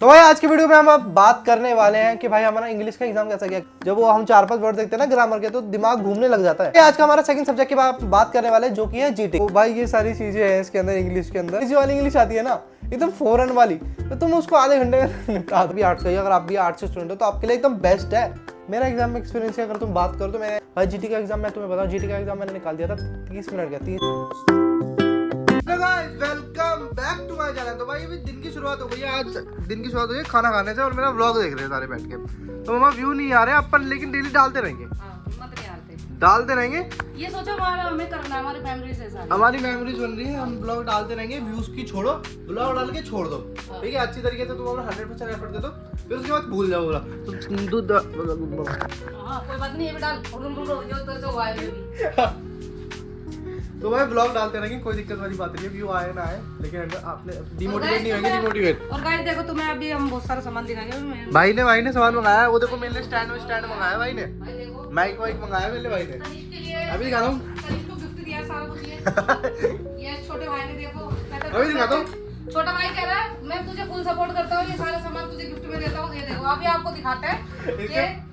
तो भाई आज की वीडियो में हम अब बात करने वाले हैं कि भाई हमारा इंग्लिश का एग्जाम कैसा गया। जब वो हम 4-5 वर्ड देखते हैं ना ग्रामर के तो दिमाग घूमने लग जाता है। आज का हमारा सेकंड सब्जेक्ट की बात करने वाले हैं जो कि है जीटी। तो भाई ये सारी चीजें हैं इसके अंदर, इंग्लिश के अंदर इसी वाली इंग्लिश आती है ना एकदम फॉरन वाली, तो तुम उसको आधे घंटे में निपटा दो। भी आर्ट्स का, अगर आप भी आर्ट्स स्टूडेंट हो तो आपके लिए एकदम बेस्ट है। मेरा एग्जाम में एक्सपीरियंस की अगर तुम बात करो तो मैं भाई जीटी का एग्जाम, मैं तुम्हें बताऊं जीटी का एग्जाम मैंने निकाल दिया था 30 मिनट का। Welcome back to my channel. तो भाई अभी दिन की शुरुआत हो गई है, आज दिन की शुरुआत हुई है खाना खाने से और मेरा व्लॉग देख रहे हैं सारे बैठ के। तो मम्मा व्यू नहीं आ रहे अपन, लेकिन डेली डालते रहेंगे। डालते रहेंगे, ये सोचो हमें करना है, हमारी मेमोरीज है सारी। हमारी मेमोरीज बन रही है, हम ब्लॉग डालते रहेंगे। व्यूज की छोड़ो, ब्लॉग डाल के छोड़ दो, ठीक है। अच्छी तरीके से तुम अपना 100% एफर्ट दे दो, फिर उसके बाद भूल जाओ। दूध कोई बात नहीं, ये भी डाल जो तेरे से हुआ है। तो भाई ब्लॉग डालते रहेंगे, कोई दिक्कत वाली बात नहीं है। व्यू आए ना आए, लेकिन आपने डिमोटिवेट नहीं होंगे। डिमोटिवेट और गाइस देखो, तुम्हें अभी हम बहुत सारा सामान दिखाएंगे। भाई ने सामान मंगाया है, वो देखो मेरे लिए स्टैंड मंगाया भाई ने, माइक वाइक मंगाया मेरे भाई ने। अभी दिखा दूं, गिफ्ट दिया सारा कुछ। ये छोटे भाई ने देखो, अभी दिखाता हूं। छोटा भाई कह रहा है मैं तुझे फुल सपोर्ट करता हूँ, ये सारा सामान तुझे गिफ्ट में देता हूँ। ये देखो अभी आपको दिखाते हैं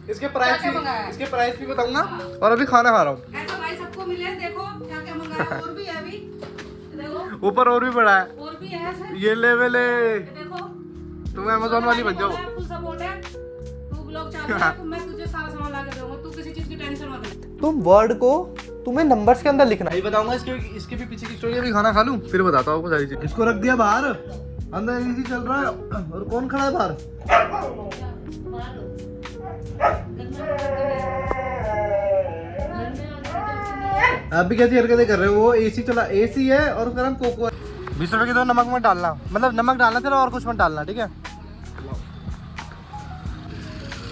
इसके प्राइस भी बताऊंगा। और अभी खाना खा रहा हूँ। ऐसा भाई सबको मिले, देखो क्या क्या मंगाया। और भी है अभी, देखो ऊपर और भी बड़ा है, और भी है सर। ये लेवल है। देखो तुम अमेज़न वाली बन जाओ। फुल सपोर्ट है, तू ब्लॉग चालू है तो मैं तुझे सारा सामान ला के दूंगा, तू किसी चीज की टेंशन मत ले। तुम वर्ड को तुम्हें नंबर्स के अंदर लिखना है। बताऊंगा इसके भी पीछे की स्टोरी। अभी खाना खा लूं फिर बताता हूं आपको सारी चीज। इसको रख दिया बाहर, अंदर एसी चल रहा है। और कौन खड़ा है बाहर? आप भी कैसी हरकतें कर रहे हो? वो एसी चला, एसी है और उसका नाम कोको है। 20 रुपए की तो नमक मत डालना, मतलब नमक डालना चलो और कुछ मत डालना, ठीक है।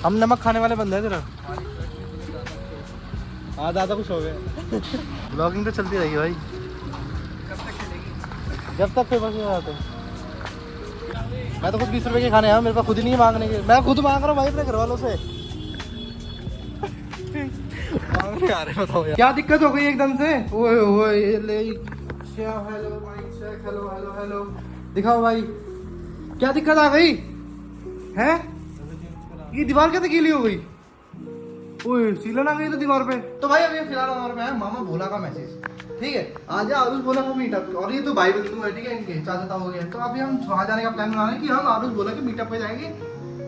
हम नमक खाने वाले बंदे हैं जरा। हाँ ज़्यादा कुछ हो गया। ब्लॉगिंग तो चलती रहेगी भाई, जब तक फेमस नहीं हो जाते। मैं तो खुद 20 रुपए के खाने आया, मेरे पास खुद ही नहीं मांगने के। मैं खुद मांग रहा हूँ भाई अपने घर वालों से। मांगने आ रहे, बताओ यार क्या दिक्कत हो गई एकदम से। ओए ओए hello mic check, hello hello hello. दिखाओ भाई क्या दिक्कत आ गई है। ये दीवार कैसे गीली हो गई? ओए सीलन आ गई तो दीवार पे। तो भाई अभी फिलहाल हमारे पे है मामा भोला का मैसेज, ठीक है। आज आरुष भोला का मीटअप, और ये तो भाई बंधु है, ठीक है, इनके चाचा ताऊ हो गए। तो अभी हम वहाँ जाने का प्लान बना रहे हैं कि हम आरुष भोला के मीटअप पे जाएंगे।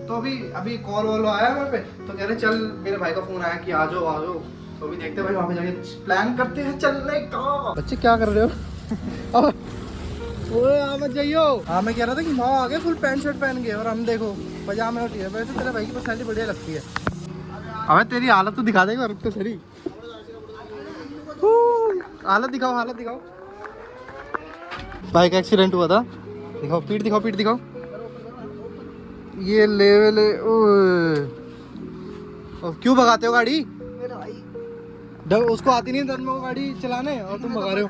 तो अभी कॉल वॉल आया हमारे पे, तो कह रहे चल, मेरे भाई का फोन आया कि आ जाओ। तो अभी देखते हैं भाई, वहाँ पे जाके प्लान करते हैं चलने का। बच्चे क्या कर रहे हो? ओए आ मत जाइयो। हाँ मैं कह रहा था कि माँ आ गए फुल पैंट शर्ट पहन के, और हम देखो पजामे और टी-शर्ट। वैसे तेरे भाई की पर्सनैलिटी बढ़िया लगती है। अबे तेरी हालत तो दिखा देगा, रुक तो सही। हालत दिखाओ। बाइक एक्सीडेंट हुआ था, दिखाओ पीठ दिखाओ। ये लेवल है। क्यों भगाते हो गाड़ी? उसको आती नहीं है धर्म को गाड़ी चलाने, और तुम भगा रहे हो।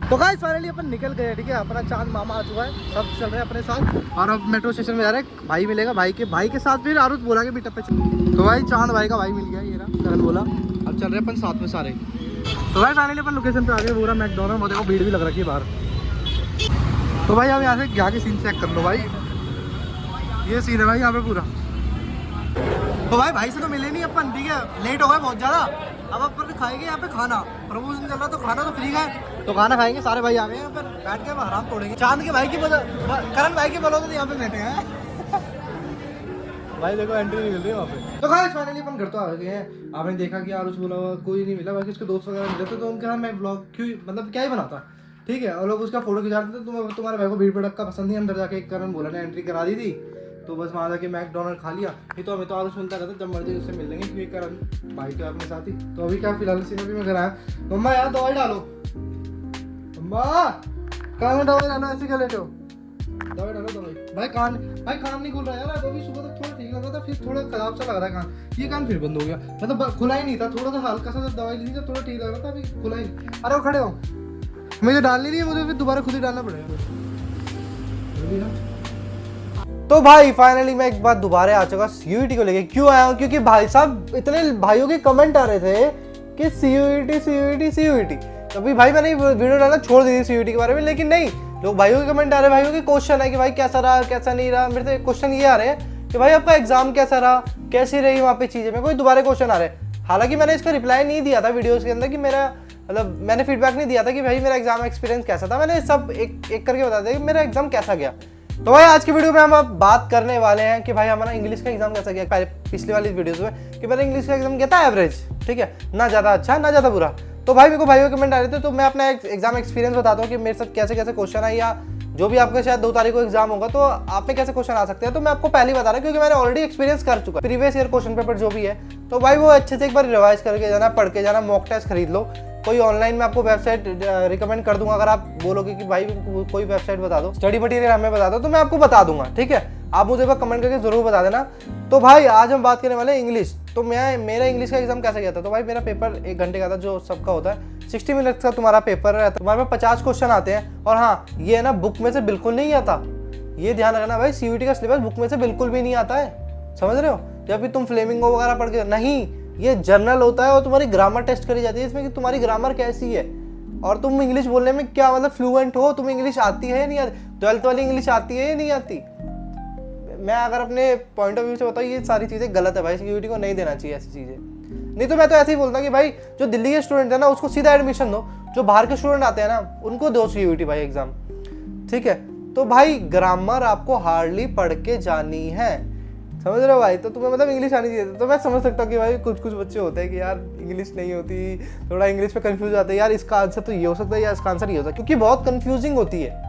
तो गाइस फाइनली अपन निकल गए, ठीक है। अपना चांद मामा आ चुका है, सब चल रहे हैं अपने साथ। और अब मेट्रो स्टेशन में जा रहे हैं, भाई मिलेगा, भाई के साथ फिर आरुष बोला के मीटअप पे। तो भाई चांद भाई का भाई मिल गया, ये रहा करण बोला। अब चल रहे हैं अपन साथ में सारे। तो भाई फाइनली अपन लोकेशन पे आ गए, पूरा मैकडॉनल्ड। वो देखो भीड़ भी लग रखी है बाहर। तो भाई अब यहाँ के सीन चेक कर लो भाई, ये सीन है भाई यहाँ पे पूरा। तो भाई से तो मिले नहीं अपन, ठीक है, लेट हो गए बहुत ज़्यादा। अब अपन खाएंगे यहाँ पे खाना, प्रमोशन चल रहा, तो खाना तो फ्री का है, तो खाना खाएंगे। सारे भाई आ गए हैं, अपन बैठ के आराम तोड़ेंगे। चांद के भाई की करण भाई की बोलो तो यहाँ पे बैठे हैं। भाई देखो एंट्री नहीं मिल रही है वहाँ पे। तो गाइस फाइनली अपन घर तो आ गए हैं। आपने देखा कि आरुष बोला कोई नहीं मिला, बाकी उसके दोस्त वगैरह मिले थे, तो उनके साथ मैं ब्लॉग क्यों, मतलब क्या ही बनाता, ठीक है। और लोग उसका फोटो खिंचा रहे थे। तुम्हारे भाई को भीड़ भड़क का पसंद नहीं, अंदर जाके करण बोला ने एंट्री करा दी थी, तो बस वहाँ जाके मैकडॉनल्ड खा लिया। नहीं तो हमें तो आरुष मिलता रहता, जब मर्जी उससे मिल लेंगे, क्योंकि करण भाई तो अपने साथ ही। तो अभी क्या फिलहाल सीन अभी मैं घर आया। मम्मा यार दवाई डालो, मम्मा कान में दवाई डालो, ऐसे क्या लेते हो? दवाई डालो भाई। कान नहीं खुल रहा यार। अभी सुबह तक थोड़ा ठीक लग रहा था, फिर थोड़ा खराब सा लग रहा है कान। ये कान फिर बंद हो गया, मतलब खुला ही नहीं था, थोड़ा सा हल्का सा दवाई ली थी, थोड़ा ठीक लग रहा था, अभी खुला ही नहीं। अरे वो खड़े हो, मुझे डालनी नहीं है, मुझे फिर दोबारा खुद ही डालना पड़ेगा। तो भाई फाइनली मैं एक बार दोबारा आ चुका सीयूईटी को लेके। क्यों आया हूँ? क्योंकि भाई साहब इतने भाइयों के कमेंट आ रहे थे कि सीयूईटी। तो अभी भाई मैंने वीडियो डालना छोड़ दी थी सीयूईटी के बारे में, लेकिन नहीं, लोग भाइयों के कमेंट आ रहे हैं, भाइयों के क्वेश्चन है कि भाई कैसा रहा कैसा नहीं रहा। मेरे से क्वेश्चन ये आ रहे हैं कि भाई आपका एग्जाम कैसा रहा, कैसी रही वहाँ पे चीज़ें। मेरे को दोबारा क्वेश्चन आ रहे हैं। हालांकि मैंने इसका रिप्लाई नहीं दिया था वीडियोस के अंदर कि मेरा मतलब मैंने फीडबैक नहीं दिया था कि भाई मेरा एग्जाम एक्सपीरियंस कैसा था। मैंने सब एक एक करके बता दिया कि मेरा एग्जाम कैसा गया। तो भाई आज की वीडियो में हम अब बात करने वाले हैं कि भाई हमारा इंग्लिश का एग्जाम कैसा गया। पहले पिछली वाली वीडियोस में कि मेरा इंग्लिश का एग्जाम गया था एवरेज, ठीक है, ना ज़्यादा अच्छा ना ज़्यादा बुरा। तो भाई मेरे को भाइयों कमेंट आ रहे थे, तो मैं अपना एग्जाम एक्सपीरियंस बताता हूँ कि मेरे साथ कैसे कैसे क्वेश्चन आए, या जो भी आपका शायद 2 तारीख को एग्जाम होगा तो आप में कैसे क्वेश्चन आ सकते हैं। तो मैं आपको पहले ही बता रहा हूँ क्योंकि मैंने ऑलरेडी एक्सपीरियंस कर चुका है। प्रीवियस ईयर क्वेश्चन पेपर जो भी है तो भाई वो अच्छे से एक बार रिवाइज करके जाना, पढ़ के जाना, मॉक टेस्ट खरीद लो। कोई ऑनलाइन में आपको वेबसाइट रिकमेंड कर दूंगा। अगर आप बोलोगे कि भाई कोई वेबसाइट बता दो, स्टडी मटेरियल हमें बता दो, तो मैं आपको बता दूंगा, ठीक है। आप मुझे बस कमेंट करके जरूर बता देना। तो भाई आज हम बात करने वाले हैं इंग्लिश। तो मेरा इंग्लिश का एग्जाम कैसा गया था। तो भाई मेरा पेपर 1 घंटे का था, जो सबका होता है। 60 मिनट्स का तुम्हारा पेपर रहता है। तुम्हारे पास 50 क्वेश्चन आते हैं। और हाँ, ये है ना बुक में से बिल्कुल नहीं आता, ये ध्यान रखना भाई। सीयूईटी का सिलेबस बुक में से बिल्कुल भी नहीं आता है, समझ रहे हो। जब भी तुम फ्लेमिंगो वगैरह पढ़ के, नहीं, ये जर्नल होता है और तुम्हारी ग्रामर टेस्ट करी जाती है इसमें कि तुम्हारी ग्रामर कैसी है और तुम इंग्लिश बोलने में क्या मतलब फ्लुएंट हो, तुम्हें इंग्लिश आती है या नहीं आती, 12th वाली इंग्लिश आती है या नहीं आती। मैं अगर अपने पॉइंट ऑफ व्यू से बताऊँ, ये सारी चीज़ें गलत है भाई। सीयूईटी को नहीं देना चाहिए ऐसी चीज़ें। नहीं तो मैं तो ऐसे ही बोलता कि भाई जो दिल्ली के स्टूडेंट है ना उसको सीधा एडमिशन दो, जो बाहर के स्टूडेंट आते हैं ना उनको दो सीयूईटी भाई एग्जाम, ठीक है। तो भाई ग्रामर आपको हार्डली पढ़ के जानी है, समझ रहे हो भाई। तो तुम्हें मतलब इंग्लिश आनी चाहिए। तो मैं समझ सकता हूँ कि भाई कुछ बच्चे होते हैं कि यार इंग्लिश नहीं होती, थोड़ा इंग्लिश पे कंफ्यूज आते हैं, यार इसका आंसर तो ये हो सकता है या इसका आंसर ये हो सकता है, क्योंकि बहुत कंफ्यूजिंग होती है।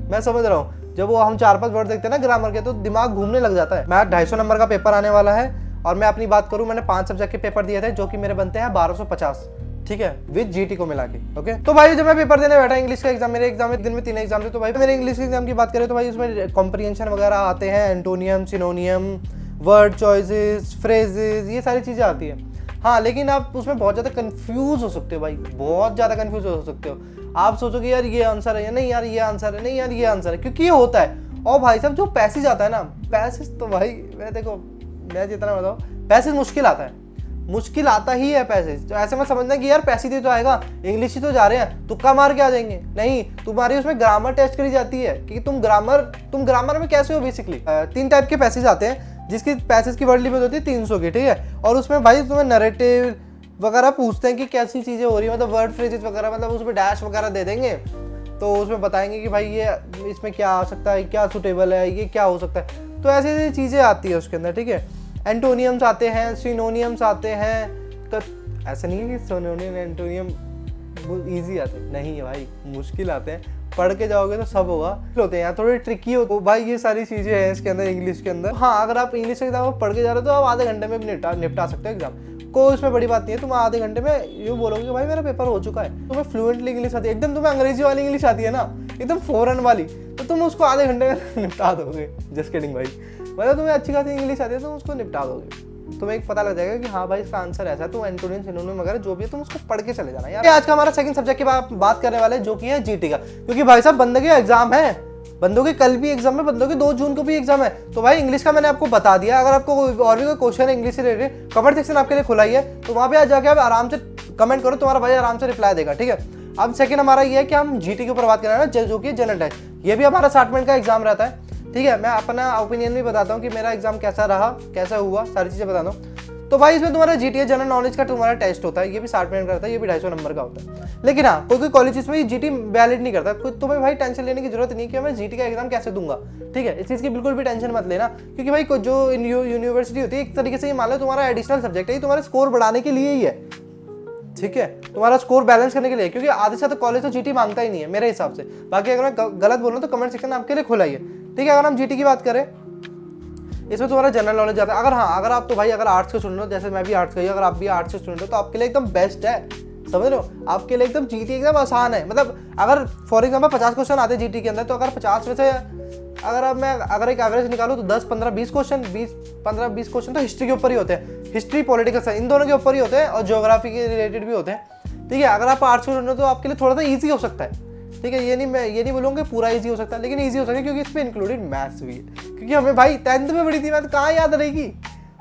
मैं समझ रहा हूँ, जब वो हम 4-5 वर्ड देखते हैं ना ग्रामर के तो दिमाग घूमने लग जाता है। मैं 250 नंबर का पेपर आने वाला है और मैं अपनी बात करूँ, मैंने 5 सब्जेक्ट के पेपर दिए थे जो कि मेरे बनते हैं 1250, ठीक है, विद जीटी को मिला के। ओके, तो भाई जब मैं पेपर देने बैठा इंग्लिश का एग्जाम, मेरे एग्जाम में दिन में 3 एग्जाम थे। तो भाई मेरे इंग्लिश के एग्जाम की बात करें तो भाई उसमें कॉम्प्रिहेंशन वगैरह आते हैं, एंटोनियम, सिनोनियम, वर्ड चॉइसेस, फ्रेजेस, ये सारी चीज़ें आती है। हाँ, लेकिन आप उसमें बहुत ज़्यादा कंफ्यूज हो सकते हो भाई, बहुत ज़्यादा कंफ्यूज हो सकते हो। आप सोचोगे यार ये आंसर है या नहीं, यार ये आंसर है, नहीं यार ये आंसर है, क्योंकि ये होता है। और भाई साहब जो पैसेज आता है ना, पैसेज तो भाई मैं जितना बताऊँ, पैसेज मुश्किल आता है, मुश्किल आता ही है पैसेज। तो ऐसे मत समझना कि यार पैसेज ही तो आएगा, इंग्लिश ही तो जा रहे हैं, तुक्का मार के आ जाएंगे। नहीं, तुम्हारी उसमें ग्रामर टेस्ट करी जाती है कि तुम ग्रामर में कैसे हो। बेसिकली 3 टाइप के पैसेज आते हैं, जिसकी पैसेज की वर्ड लिमिट होती है 300 की, ठीक है। और उसमें भाई तुम्हें नैरेटिव वगैरह पूछते हैं कि कैसी चीज़ें हो रही है, मतलब वर्ड फ्रेजेस वगैरह, मतलब उसमें डैश वगैरह दे देंगे। तो उसमें बताएंगे कि भाई ये इसमें क्या आ सकता है, क्या सुटेबल है, ये क्या हो सकता है। तो ऐसी ऐसी चीज़ें आती है उसके अंदर, ठीक है। एंटोनियम्स आते हैं, सिनोनियम्स आते हैं। तो ऐसा नहीं है कि सिनोनियम एंटोनियम ईजी आते हैं, नहीं है भाई, मुश्किल आते हैं। पढ़ के जाओगे तो सब होगा, होते हैं यार थोड़े ट्रिकी हो। भाई ये सारी चीज़ें हैं इसके अंदर, इंग्लिश के अंदर। हाँ, अगर आप इंग्लिश के एग्जाम पढ़ के जा रहे हो तो आप आधे घंटे में निपटा सकते हो एग्जाम, कोई उसमें बड़ी बात नहीं है। तुम आधे घंटे में यूँ बोलोगे कि भाई मेरा पेपर हो चुका है। तुम्हें फ्लुएंटली इंग्लिश आती है, एकदम तुम्हें अंग्रेजी वाली इंग्लिश आती है ना, एकदम फॉरेन वाली, तो तुम उसको आधे घंटे में निपटा दोगे। जस्ट किडिंग भाई, मतलब तुम्हें अच्छी खासी इंग्लिश आती है, तुम उसको निपटा दोगे। तुम्हें एक पता लग जाएगा कि हाँ भाई इसका आंसर ऐसा है। तो एंटोनियम, सिनोनियम वगैरह जो भी है तुम उसको पढ़ के चले जाना यार। आज का हमारा सेकंड सब्जेक्ट की बात करने वाले हैं, जो कि है जीटी का। क्योंकि भाई साहब बंदे के एग्जाम है, बंदों के कल भी एग्जाम है, बंदों के 2 जून को भी एग्जाम है। तो भाई इंग्लिश का मैंने आपको बता दिया। अगर आपको और भी कोई क्वेश्चन है इंग्लिश से रिलेटेड, कमेंट सेक्शन आपके लिए खुला ही है, तो वहाँ पे आज जाके आप आराम से कमेंट करो, तुम्हारा भाई आराम से रिप्लाई देगा, ठीक है। अब सेकंड हमारा ये है कि हम जीटी के ऊपर बात कर रहे हैं, जो कि जनरल टेस्ट। ये भी हमारा 60 मिनट का एग्जाम रहता है, ठीक है। मैं अपना ओपिनियन भी बताता हूँ कि मेरा एग्जाम कैसा रहा, कैसा हुआ, सारी चीज़ें बताता हूँ। तो भाई इसमें तुम्हारा जीटी जनरल नॉलेज का तुम्हारा टेस्ट होता है, ये भी 60 मिनट का रहता है, ये भी 250 नंबर का होता है। लेकिन हाँ, कोई कॉलेज में जीटी वैलिड नहीं करता। तुम्हें भाई टेंशन लेने की जरूरत नहीं कि मैं जीटी का एग्जाम कैसे दूंगा, ठीक है। इस चीज़ की बिल्कुल भी टेंशन मत लेना, क्योंकि भाई जो यूनिवर्सिटी होती है एक तरीके से ये मान लो तुम्हारा एडिशनल सब्जेक्ट है, ये तुम्हारे स्कोर बढ़ाने के लिए ही है, ठीक है, तुम्हारा स्कोर बैलेंस करने के लिए। क्योंकि आधे से तो कॉलेज तो जीटी मांगता ही नहीं है मेरे हिसाब से। बाकी अगर मैं गलत बोल रहा हूँ तो कमेंट सेक्शन आपके लिए खुला ही है, ठीक है। अगर हम जीटी की बात करें, इसमें तुम्हारा जनरल नॉलेज आता है। अगर आप तो भाई अगर आर्ट्स के स्टूडेंट हो, जैसे मैं भी आर्ट्स का ही, अगर आप भी आर्ट्स के स्टूडेंट हो तो आपके लिए एकदम बेस्ट है, समझ रहे हो। आपके लिए एकदम जीटी एकदम आसान है। मतलब अगर फॉर एग्जाम्पल 50 क्वेश्चन आते हैं जीटी के अंदर, तो अगर 50 में से अगर एक एवरेज निकालूँ तो 10, 15, 20 क्वेश्चन, 15-20 क्वेश्चन तो हिस्ट्री के ऊपर ही होते हैं। हिस्ट्री, पॉलिटिकल साइंस, इन दोनों के ऊपर ही होते हैं, और ज्योग्राफी के रिलेटेड भी होते हैं, ठीक है। अगर आप आर्ट्स के स्टूडेंट हो तो आपके लिए थोड़ा सा ईजी हो सकता है, ठीक है। मैं ये नहीं बोलूँगा पूरा इजी हो सकता है, लेकिन इजी हो सकता है, क्योंकि इस पर इंक्लूडेड मैथ्स भी है। क्योंकि हमें भाई 10th में पढ़ी थी मैथ, कहाँ याद रहेगी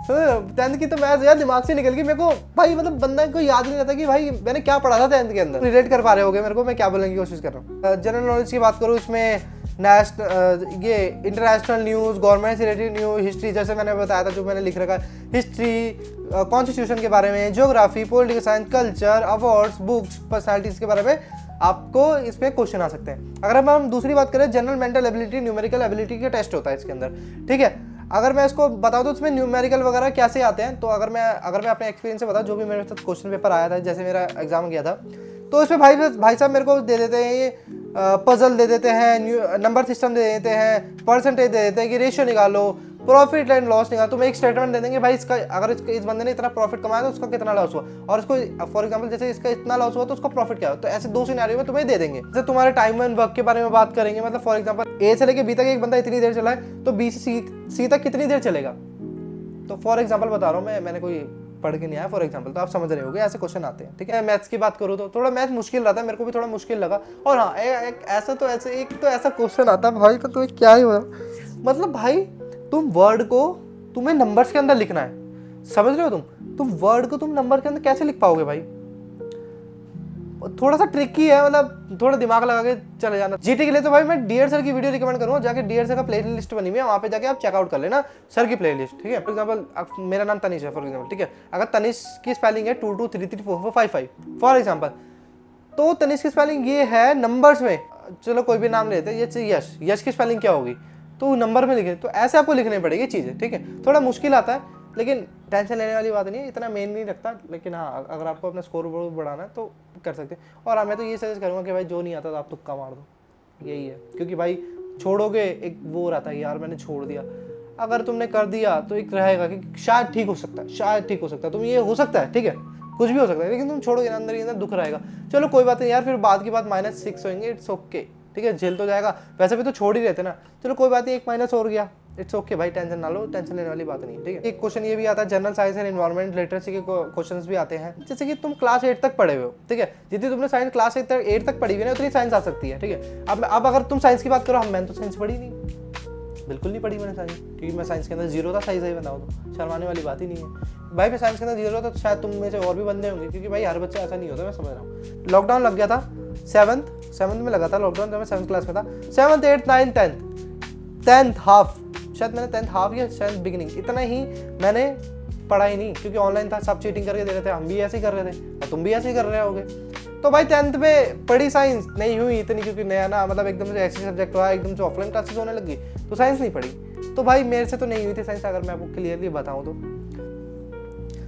10th की तो मैथ्स यार दिमाग से निकल गई मेरे को भाई, मतलब बंदा को याद नहीं रहता कि भाई मैंने क्या पढ़ा था 10th के अंदर। रिलेट कर पा रहे होगे मेरे को, मैं क्या बोलने की कोशिश कर रहा हूँ। जनरल नॉलेज की बात करूँ, इसमें ये इंटरनेशनल न्यूज़, गवर्नमेंट से रिलेटेड न्यूज़, हिस्ट्री, जैसे मैंने बताया था जो मैंने लिख रखा है, हिस्ट्री, कॉन्स्टिट्यूशन के बारे में, geography, political science, culture, awards, books, personalities के बारे में आपको इस पर क्वेश्चन आ सकते हैं। अगर हम दूसरी बात करें, general mental ability, numerical ability का टेस्ट होता है इसके अंदर, ठीक है। अगर मैं इसको बताऊँ तो इसमें न्यूमेरिकल वगैरह कैसे आते हैं, तो अगर मैं अपने एक्सपीरियंस से बताऊँ, जो भी मेरे साथ क्वेश्चन पेपर आया था, जैसे मेरा एग्जाम गया था, तो इसमें भाई साहब मेरे को दे देते हैं ये पजल दे देते हैं, नंबर सिस्टम दे देते हैं, परसेंटेज दे देते हैं कि रेशियो निकालो, प्रॉफिट एंड लॉस निकालो। तो मैं एक स्टेटमेंट दे देंगे भाई इसका, अगर इस बंदे ने इतना प्रॉफिट कमाया तो उसका कितना लॉस हुआ, और इसको फॉर एग्जांपल जैसे इसका इतना लॉस हुआ तो उसका प्रॉफिट क्या हुआ। तो ऐसे 2 सिनेरियो में तुम्हें दे देंगे। जैसे तुम्हारे टाइम एंड वर्क के बारे में बात करेंगे, मतलब फॉर एग्जांपल ए से लेके बी तक एक बंदा इतनी देर चला है, तो बी से सी तक कितनी देर चलेगा। तो फॉर एग्जाम्पल बता रहा हूँ मैंने कोई पढ़ के नहीं आया फॉर एग्जांपल, तो आप समझ रहे होगे ऐसे क्वेश्चन आते हैं, ठीक है। मैथ्स की बात करूँ तो थोड़ा मैथ मुश्किल रहता है, मेरे को भी थोड़ा मुश्किल लगा। और हाँ, एक ऐसा क्वेश्चन आता है भाई, तो तुम्हें क्या ही हुआ, मतलब भाई तुम वर्ड को तुम्हें नंबर्स के अंदर लिखना है, समझ रहे हो तुम वर्ड को तुम नंबर के अंदर कैसे लिख पाओगे भाई। थोड़ा सा ट्रिकी है, मतलब थोड़ा दिमाग लगा के चले जाना। जीटी के लिए तो भाई मैं डीयर सर की वीडियो रिकमेंड करूंगा, जाके डीयर सर का प्ले लिस्ट बनी हुई है, वहाँ पे जाके आप चेकआउट कर लेना सर की प्ले लिस्ट, ठीक है। फॉर एग्जाम्पल मेरा नाम तनिष है फॉर एग्जाम्पल, ठीक है। अगर तनिष की स्पेलिंग है 2 2 3 3 4 4 5 5 फॉर एग्जाम्पल, तो तनिष की स्पेलिंग ये है नंबर्स में, चलो कोई भी नाम लेते हैं, ये यश की स्पेलिंग क्या होगी, तो नंबर में लिखे। तो ऐसे आपको लिखनी पड़ेगी चीज़ें, ठीक है। थोड़ा मुश्किल आता है, लेकिन टेंशन लेने वाली बात नहीं है, इतना मेन नहीं रखता। लेकिन हाँ, अगर आपको अपना स्कोर बढ़ाना है तो कर सकते हैं। और हाँ, मैं तो ये सजेस्ट करूँगा कि भाई जो नहीं आता तो आप तुक्का मार दो, यही है। क्योंकि भाई छोड़ोगे एक वो रहता है यार मैंने छोड़ दिया, अगर तुमने कर दिया तो एक रहेगा कि शायद ठीक हो सकता है, शायद ठीक हो सकता है, तुम ये हो सकता है, ठीक है, कुछ भी हो सकता है, लेकिन तुम छोड़ोगे ना, अंदर ही अंदर दुख रहेगा। चलो कोई बात नहीं यार, फिर बाद की बात -6 होंगे, इट्स ओके, ठीक है, झेल तो जाएगा। वैसे भी तो छोड़ ही रहते ना, चलो कोई बात नहीं, एक माइनस और गया, इट्स ओके भाई, टेंशन ना लो, टेंशन लेने वाली बात नहीं है, ठीक है। एक क्वेश्चन ये भी आता है, general science and environment literacy के क्वेश्चंस भी आते हैं। जैसे कि तुम क्लास 8 तक पढ़े हुए हो, ठीक है, जितनी तुमने साइंस क्लास 8 तक पढ़ी हुई है उतनी साइंस आ सकती है, ठीक है। अब अगर तुम साइंस की बात करो, मैंने तो साइंस पढ़ी नहीं, बिल्कुल नहीं पढ़ी मैंने साइंस, क्योंकि मैं साइंस के अंदर 0 था, सही बताओ तो शर्माने वाली बात ही नहीं है भाई। मैं साइंस के अंदर 0 था, तो शायद तुम में से और भी बंदे होंगे, क्योंकि भाई हर बच्चा ऐसा नहीं होता, मैं समझ रहा हूँ। लॉकडाउन लग गया था 7th में लगा था लॉकडाउन, जब मैं 7th क्लास में था। 7th 8th 9th 10th half, शायद मैंने 10th हाफ या शायद बिगिनिंग, इतना ही मैंने पढ़ा ही नहीं, क्योंकि ऑनलाइन था, सब चीटिंग करके दे रहे थे, हम भी ऐसे ही कर रहे थे और तुम भी ऐसे ही कर रहे होगे। तो भाई 10th में पढ़ी साइंस नहीं हुई इतनी, क्योंकि नया ना, मतलब एकदम से ऐसे सब्जेक्ट हुआ, एकदम से ऑफलाइन क्लासेस होने लगी, तो साइंस नहीं पढ़ी। तो भाई मेरे से तो नहीं हुई थी साइंस, अगर मैं आपको क्लियरली बताऊँ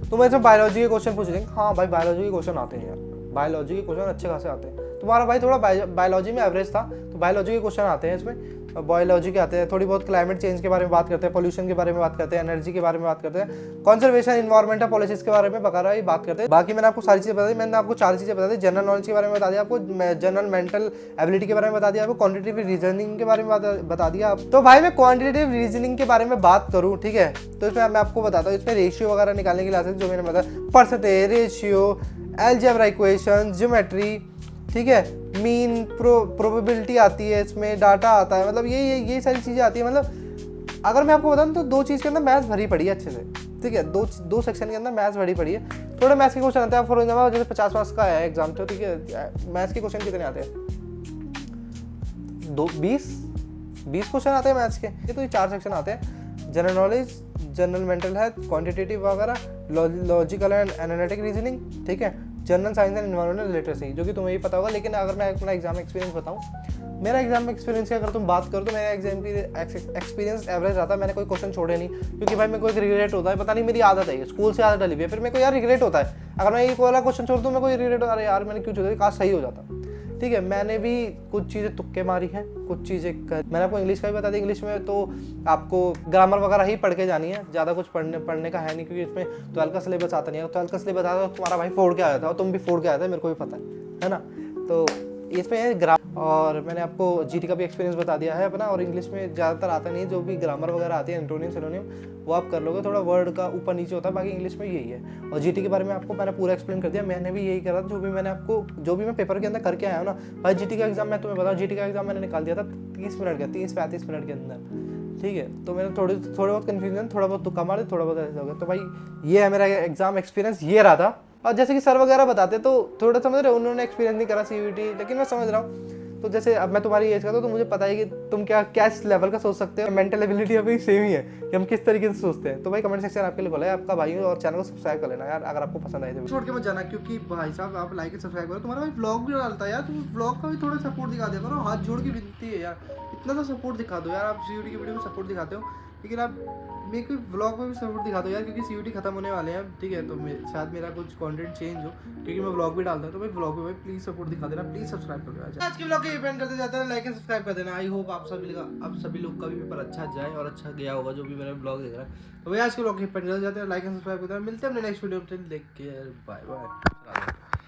तो मैं इसमें बायोलॉजी के क्वेश्चन पूछ लेंगे। हाँ भाई, बायोलॉजी के क्वेश्चन आते हैं यार, बायोलॉजी के क्वेश्चन अच्छे खासे आते हैं। तुम्हारा भाई थोड़ा बायोलॉजी में एवरेज था, तो बायोलॉजी के क्वेश्चन आते हैं इसमें, बायोलॉजी के आते हैं। थोड़ी बहुत क्लाइमेट चेंज के बारे में बात करते हैं, पोल्यूशन के बारे में बात करते हैं, एनर्जी के बारे में बात करते हैं, कंजर्वेशन एनवायरमेंटल पॉलिसीज के बारे में वगैरह बात करते हैं। बाकी मैंने आपको सारी चीज़ें बता दी, मैंने आपको 4 चीज़ें बता दी। जनरल नॉलेज के बारे में बता दिया आपको, जनरल मेंटल एबिलिटी के बारे में बता दिया आपको, क्वांटिटेटिव रीजनिंग के बारे में बता दिया आप। तो भाई मैं क्वांटिटेटिव रीजनिंग के बारे में बात करूँ, ठीक है, तो इसमें मैं आपको बताता हूँ, इसमें रेशियो वगैरह निकालने के लिए जो मैंने बताया, percentage, ratio, algebra equation, geometry, ठीक है, मीन, प्रोबेबिलिटी आती है इसमें, डाटा आता है, मतलब ये सारी चीज़ें आती है। मतलब अगर मैं आपको बताऊँ तो 2 चीज़ के अंदर मैथ्स भरी पड़ी है अच्छे से, ठीक है, दो सेक्शन के अंदर मैथ्स भरी पड़ी है। थोड़े मैथ्स के क्वेश्चन आते हैं, फॉर एग्जाम्पल जैसे 50 मार्क्स का है एग्जाम, तो ठीक है, मैथ्स के क्वेश्चन कितने आते हैं, 20 क्वेश्चन आते हैं मैथ्स के। तो ये 4 सेक्शन आते हैं, general knowledge, general mental health, quantitative वगैरह, लॉजिकल एंड एनालिटिक रीजनिंग, ठीक है, general science and environmental literacy, जो कि तुम्हें भी पता होगा। लेकिन अगर मैं अपना एग्जाम एक्सपीरियंस बताऊं, मेरा एग्जाम एक्सपीरियंस की अगर तुम बात करो तो मेरा एग्जाम की एक्सपीरियंस एवरेज आता है, मैंने कोई क्वेश्चन छोड़े नहीं, क्योंकि भाई मेरे को एक रिग्रेट होता है, पता नहीं मेरी आदत है, स्कूल से आदत डली हुई है, फिर मेरे को यार रिग्रेट होता है, अगर मैं एक वाला क्वेश्चन छोड़ दूँ मेरे को रिग्रेट होता है, अरे यार मैंने क्यों छोड़ा, काश सही हो जाता, ठीक है। मैंने भी कुछ चीज़ें तुक्के मारी हैं, कुछ चीज़ें मैंने आपको इंग्लिश का भी बता दी। इंग्लिश में तो आपको ग्रामर वगैरह ही पढ़ के जानी है, ज़्यादा कुछ पढ़ने का है नहीं, क्योंकि इसमें 12 का सिलेबस आता नहीं है। 12 का सिलेबस आता तो तुम्हारा भाई फोड़ के आया था, और तुम भी फोड़ के आया था, मेरे को भी पता है ना। तो इसमें और मैंने आपको जीटी का भी एक्सपीरियंस बता दिया है अपना, और इंग्लिश में ज़्यादातर आता नहीं, जो भी ग्रामर वगैरह आती है, एंटोनियम सिनोनियम, वो आप कर लोगे, थोड़ा वर्ड का ऊपर नीचे होता है, बाकी इंग्लिश में यही है। और जीटी के बारे में आपको मैंने पूरा एक्सप्लेन कर दिया, मैंने भी यही करा, जो भी मैं पेपर के अंदर करके आया हूँ ना भाई। जीटी का एग्जाम मैं तुम्हें बताऊँ, जीटी का एग्जाम मैंने निकाल दिया था 30 मिनट का, 30-35 मिनट के अंदर, ठीक है। तो मैंने थोड़े बहुत कन्फ्यूजन, थोड़ा बहुत तुक्का मारे, थोड़ा बहुत ऐसा हो गया। तो भाई ये है मेरा एग्जाम एक्सपीरियंस, ये रहा था। और जैसे कि सर वगैरह बताते तो थोड़ा समझ रहे हो, उन्होंने एक्सपीरियंस नहीं करा CUET, लेकिन मैं समझ रहा हूँ। तो जैसे अब मैं तुम्हारी एज का तो मुझे पता है कि तुम क्या इस लेवल का सोच सकते हो। मेंटल एबिलिटी अभी सेम ही है कि हम किस तरीके से सोचते हैं। तो भाई कमेंट सेक्शन आपके लिए खोला है, आपका भाई, और चैनल को सब्सक्राइब कर लेना यार, अगर आपको पसंद आए तो। छोड़ के मत जाना, क्योंकि भाई साहब आप लाइक एंड सब्सक्राइब करो। तुम्हारा भाई व्लॉग भी डालता है यार, तुम व्लॉग का भी थोड़ा सपोर्ट दिखा दिया करो, हाथ जोड़ के विनती है यार, इतना तो सपोर्ट दिखा दो यार। आप CUET की वीडियो में सपोर्ट दिखाते हो, लेकिन आप मेरे को व्लॉग में भी सपोर्ट दिखा दो यार, क्योंकि CUET खत्म होने वाले हैं, ठीक है। तो शायद मेरा कुछ कंटेंट चेंज हो, क्योंकि मैं व्लॉग भी डालता हूं। तो भाई व्लॉग में भाई प्लीज सपोर्ट दिखा देना, प्लीज सब्सक्राइब कर लो। आज के व्लॉग के इवेंट करते जाते हैं, लाइक एंड सब्सक्राइब कर देना। आई होप आप सभी लोग का भी पेपर अच्छा जाए और अच्छा गया होगा, जो भी मेरा व्लॉग देख रहा है। तो भाई आज के व्लॉग के इवेंट करते जाते हैं, लाइक एंड सब्सक्राइब कर देना। मिलते हैं अपने नेक्स्ट वीडियो में, टेक केयर, बाय बाय।